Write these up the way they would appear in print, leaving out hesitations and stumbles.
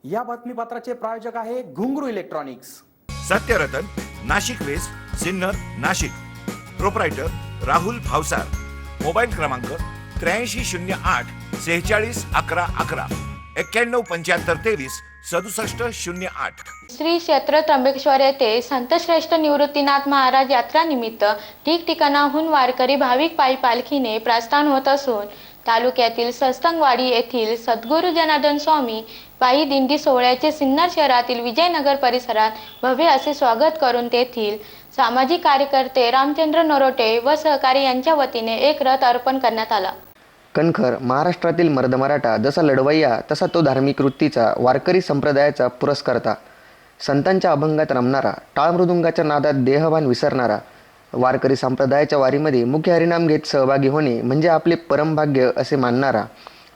या बातमीपत्राचे प्रायोजक आहे Ghungroo electronics. Satyaratan, Nashik west, Sinnar, Nashik. Proprietor Rahul Bhavsar. Mobile क्रमांक 8308 46 11 11 91 75 23 67 08. श्री क्षेत्र त्र्यंबकेश्वर येथे संतश्रेष्ठ निवृत्तीनाथ महाराज यात्रानिमित्त ठिकठिकाणाहून वारकरी भाविक पायी पालखीने प्रस्थान होत असून तालुक्यातील सत्संगवाडी येथील सद्गुरू जनार्दन स्वामी पायी दिंडी सोहळ्याचे सिन्नर शहरातील विजयनगर परिसरात भव्य असे स्वागत करून तेथील सामाजिक कार्यकर्ते रामचंद्र नरोटे व सहकारी यांच्या वतीने एक रथ अर्पण करण्यात आला. कणखर महाराष्ट्रातील मर्द मराठा जसा लढवय्या तसा तो धार्मिक वृत्तीचा वारकरी संप्रदायाचा पुरस्कर्ता, संतांच्या अभंगात रमणारा, टाळमृदुंगाच्या नादात देहभान विसरणारा, वारकरी संप्रदायाच्या वारीमध्ये मुख्य हरिनाम घेत सहभागी होणे म्हणजे आपले परमभाग्य असे मानणारा,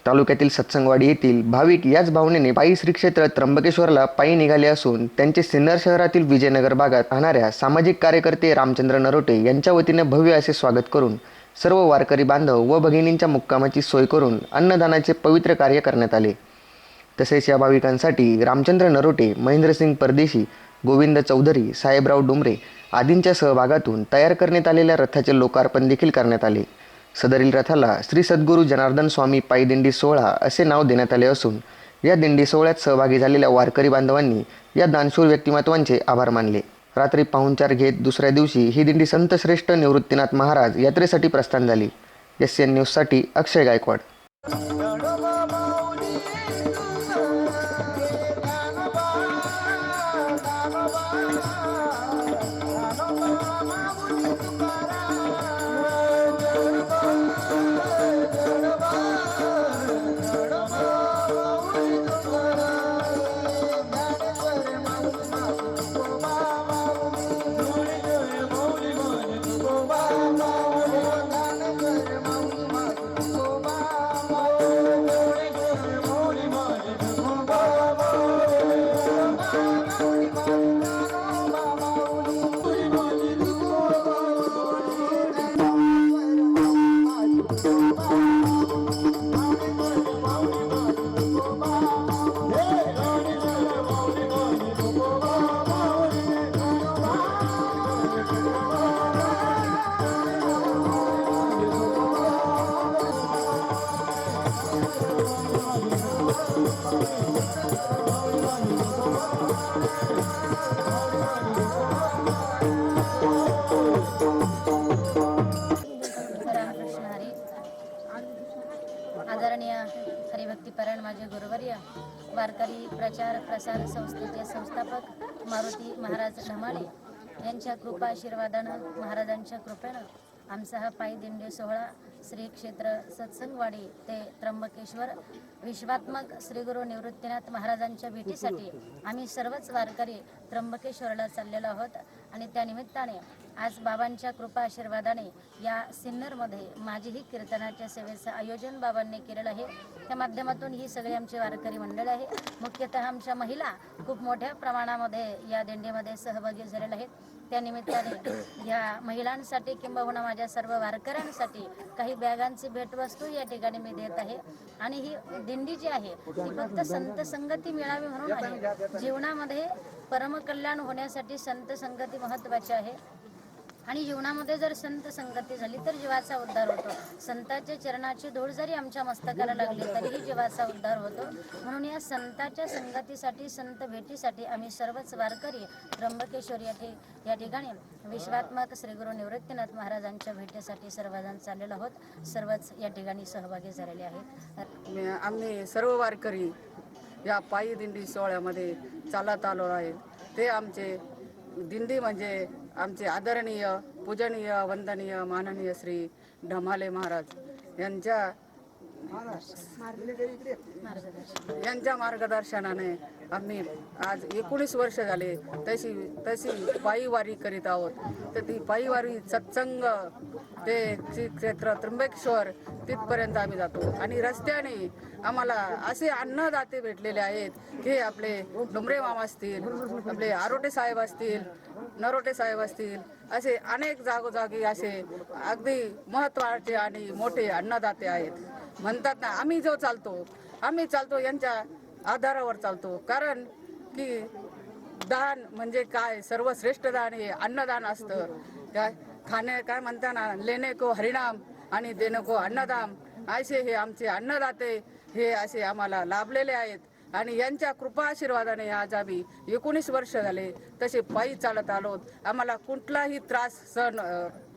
तालुक्यातील सत्संगवाडी येथील भाविक याच भावनेने पायी श्री क्षेत्र त्र्यंबकेश्वरला पायी निघाले असून त्यांचे सिन्नर शहरातील विजयनगर भागात राहणाऱ्या सामाजिक कार्यकर्ते रामचंद्र नरोटे यांच्या वतीने भव्य असे स्वागत करून सर्व वारकरी बांधव व भगिनींच्या मुक्कामाची सोय करून अन्नदानाचे पवित्र कार्य करण्यात आले. तसेच या भाविकांसाठी रामचंद्र नरोटे, महेंद्रसिंग परदेशी, गोविंद चौधरी, साहेबराव डुमरे आदींच्या सहभागातून तयार करण्यात आलेल्या रथाचे लोकार्पण देखील करण्यात आले. सदरील रथाला श्री सद्गुरू जनार्दन स्वामी पायी दिंडी सोहळा असे नाव देण्यात आले असून या दिंडी सोहळ्यात सहभागी झालेल्या वारकरी बांधवांनी या दानशूर व्यक्तिमत्वांचे आभार मानले. रात्री पाहुणचार घेत दुसऱ्या दिवशी ही दिंडी संतश्रेष्ठ निवृत्तीनाथ महाराज यात्रेसाठी प्रस्थान झाली. SN न्यूजसाठी अक्षय गायकवाड. आदरणीय हरिभक्तीपरायण माझे गुरुवर्य, वारकरी प्रचार प्रसार संस्थेचे संस्थापक मारुती महाराज ढमाळे यांच्या कृपा आशीर्वादानं, महाराजांच्या कृपेनं आमचा हा पायी दिंडी सोहळा श्री क्षेत्र सत्संगवाडी ते त्र्यंबकेश्वर विश्वात्मक श्री गुरु निवृत्तीनाथ महाराजांच्या भेटीसाठी आम्ही सर्वच वारकरी त्र्यंबकेश्वरला चाललेलो आहोत. आणि त्या निमित्ताने आज बाबांच्या कृपा आशीर्वादाने या सिन्नरमध्ये माझीही कीर्तनाच्या सेवेचं आयोजन बाबांनी केलेलं आहे. त्या माध्यमातून ही सगळी आमची वारकरी मंडळ आहे. मुख्यतः आमच्या महिला खूप मोठ्या प्रमाणामध्ये या दिंडीमध्ये सहभागी झालेल्या आहेत. त्या निमित्ताने या महिलांसाठी किंबहुना माझ्या सर्व वारकऱ्यांसाठी काही बॅगांची भेटवस्तू या ठिकाणी मी देत आहे. आणि ही दिंडी जी आहे ती फक्त संत संगती मिळावी म्हणून आहे. जीवनामध्ये परमकल्याण होण्यासाठी संत संगती महत्त्वाची आहे. आणि जीवनामध्ये जर संत संगती झाली तर जीवाचा उद्धार होतो. संतांच्या चरणाची धूळ जरी आमच्या मस्तकाला लागली तरीही जीवाचा उद्धार होतो. म्हणून या संतांच्या संगतीसाठी, संत भेटीसाठी आम्ही सर्वच वारकरी त्र्यंबकेश्वर या ठिकाणी विश्वात्मक श्री गुरु निवृत्तीनाथ महाराजांच्या भेटीसाठी सर्वजण चाललेलो आहोत. सर्वच या ठिकाणी सहभागी झालेले आहेत. आम्ही सर्व वारकरी या पायी दिंडी सोहळ्यामध्ये चालत आलो आहे. ते आमचे दिंडी म्हणजे आमचे आदरणीय, पूजनीय, वंदनीय, माननीय श्री ढमाले महाराज यांच्या मार्गदर्शनाने आम्ही आज 19 वर्ष झाले तशी पायीवारी करीत आहोत. तर ती पायीवारी सत्संग ते श्री क्षेत्र त्र्यंबकेश्वर तिथपर्यंत आम्ही जातो. आणि रस्त्याने आम्हाला असे अन्नदाते भेटलेले आहेत की आपले डुमरे मामा असतील, आपले आरोटे साहेब असतील, नरोटे साहेब असतील, असे अनेक जागोजागी असे अगदी महत्त्वाचे आणि मोठे अन्नदाते आहेत. म्हणतात ना, आम्ही चालतो यांच्या आधारावर चालतो. कारण की दान म्हणजे काय, सर्वश्रेष्ठ दान हे अन्नदान असतं. काय म्हणताना, लेने को हरिनाम आणि देणे को अन्नदान, असे हे आमचे अन्नदाते हे असे आम्हाला लाभलेले आहेत. आणि यांच्या कृपा आशीर्वादाने आज आम्ही 19 वर्ष झाले तसे पायी चालत आलोत. आम्हाला कुठलाही त्रास सहन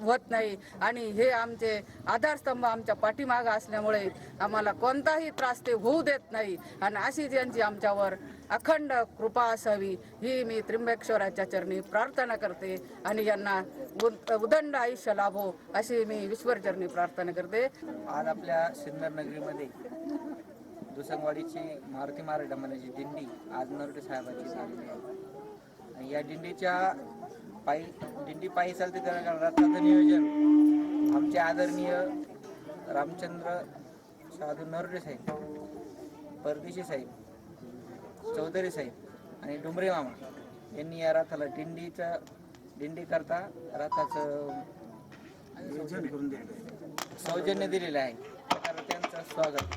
होत नाही आणि हे आमचे आधारस्तंभ आमच्या पाठीमागं असल्यामुळे आम्हाला कोणताही त्रास ते होऊ देत नाही. आणि अशीच यांची आमच्यावर अखंड कृपा असावी ही मी त्र्यंबकेश्वराच्या चरणी प्रार्थना करते आणि यांना उदंड आयुष्य लाभो अशी मी ईश्वरचरणी प्रार्थना करते. आज आपल्या सिन्नर नगरीमध्ये दुसंगवाडीची मारुती महाराज ढमालेची दिंडी आज नरोटे साहेबांची झालेली आहे. आणि या दिंडी पायी चालते त्या रथाचं नियोजन आमचे आदरणीय रामचंद्र साधू नरोटे साहेब, परदेशी साहेब, चौधरी साहेब आणि डुमरे मामा यांनी या रथाला दिंडी करता रथाचं सौजन्य दिलेलं आहे. तर त्यांचं स्वागत.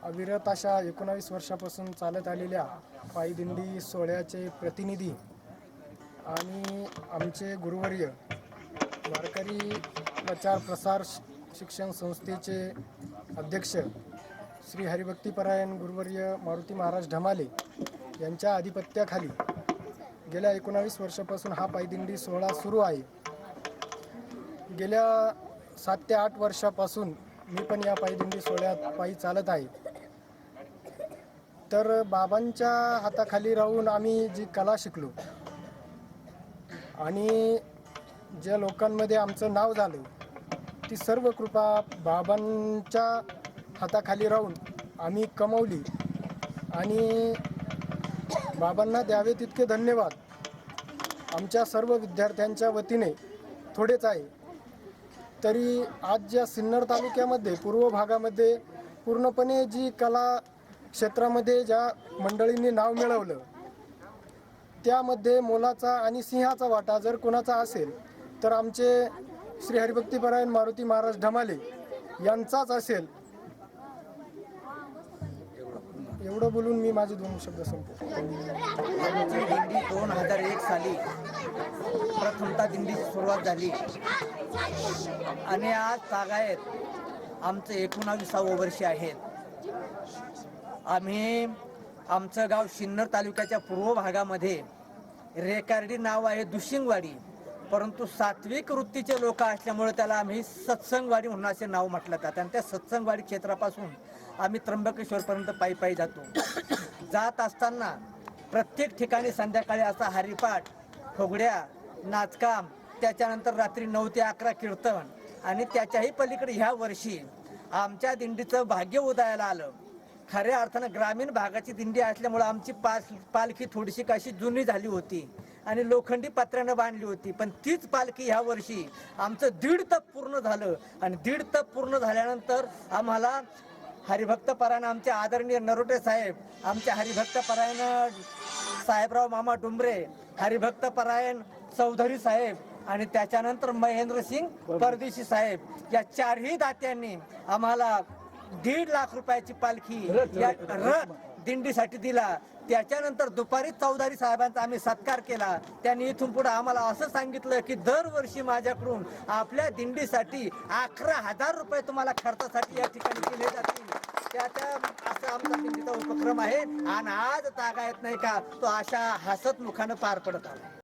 अविरत अशा 19 वर्षापासून चालत आलेल्या पायी दिंडी सोहळ्याचे प्रतिनिधी आणि आमचे गुरुवर्य वारकरी प्रचार प्रसार शिक्षण संस्थेचे अध्यक्ष श्री हरिभक्तीपरायण गुरुवर्य मारुती महाराज ढमाले यांच्या आधिपत्याखाली गेल्या 19 वर्षापासून हा पायी दिंडी सोहळा सुरू आहे. गेल्या 7 ते 8 वर्षापासून मी पण या पायी दिंडी सोहळ्यात पायी चालत आहे. तर बाबांच्या हाताखाली राहून आम्ही जी कला शिकलो आणि ज्या लोकांमध्ये आमचं नाव झालं ती सर्व कृपा बाबांच्या हाताखाली राहून आम्ही कमवली आणि बाबांना द्यावे तितके धन्यवाद आमच्या सर्व विद्यार्थ्यांच्या वतीने थोडेच आहे. तरी आज ज्या सिन्नर तालुक्यामध्ये पूर्व भागामध्ये पूर्णपणे जी कला क्षेत्रामध्ये ज्या मंडळींनी नाव मिळवलं त्यामध्ये मोलाचा आणि सिंहाचा वाटा जर कोणाचा असेल तर आमचे श्री हरिभक्तीपरायण मारुती महाराज ढमाले यांचाच असेल. एवढं बोलून मी माझे 2 शब्द संपवतो. आमची दिंडी 2001 साली प्रथमतः दिंडीची सुरुवात झाली आणि आज तागायत आमचं 19व्या वर्षी आहेत. आम्ही आमचं गाव सिन्नर तालुक्याच्या पूर्व भागामध्ये रेकार्डी नाव आहे दुशिंगवाडी, परंतु सात्विक वृत्तीचे लोक असल्यामुळे त्याला आम्ही सत्संगवाडी म्हणून असे नाव म्हटलं जातं. आणि त्या सत्संगवाडी क्षेत्रापासून आम्ही त्र्यंबकेश्वरपर्यंत पायी जातो. जात असताना प्रत्येक ठिकाणी संध्याकाळी असा हरिपाठ, फुगड्या, नाचकाम, त्याच्यानंतर रात्री 9 ते 11 कीर्तन आणि त्याच्याही पलीकडे ह्या वर्षी आमच्या दिंडीचं भाग्य उदयाला आलं. खऱ्या अर्थानं ग्रामीण भागाची दिंडी असल्यामुळं आमची पालखी थोडीशी कशी जुनी झाली होती आणि लोखंडी पत्र्यानं बांधली होती, पण तीच पालखी ह्या वर्षी आमचं 1.5 तप पूर्ण झालं. आणि 1.5 तप पूर्ण झाल्यानंतर आम्हाला हरिभक्तपरायण आमचे आदरणीय नरोटे साहेब, आमचे हरिभक्तपरायण साहेबराव मामा डुमरे, हरिभक्तपरायण चौधरी साहेब आणि त्याच्यानंतर महेंद्रसिंग परदेशी साहेब या 4ही दात्यांनी आम्हाला 1.5 लाख रुपयाची पालखी या रथ दिंडीसाठी दिला. त्याच्यानंतर दुपारी चौधरी साहेबांचा आम्ही सत्कार केला. त्यांनी इथून पुढे आम्हाला असं सांगितलं की दरवर्षी माझ्याकडून आपल्या दिंडीसाठी 11,000 रुपये तुम्हाला खर्चासाठी या ठिकाणी केले जातील. त्या असा आमचा दिंडीचा उपक्रम आहे आणि आज तागायत नाही का तो अशा हसत मुखानं पार पडत आला.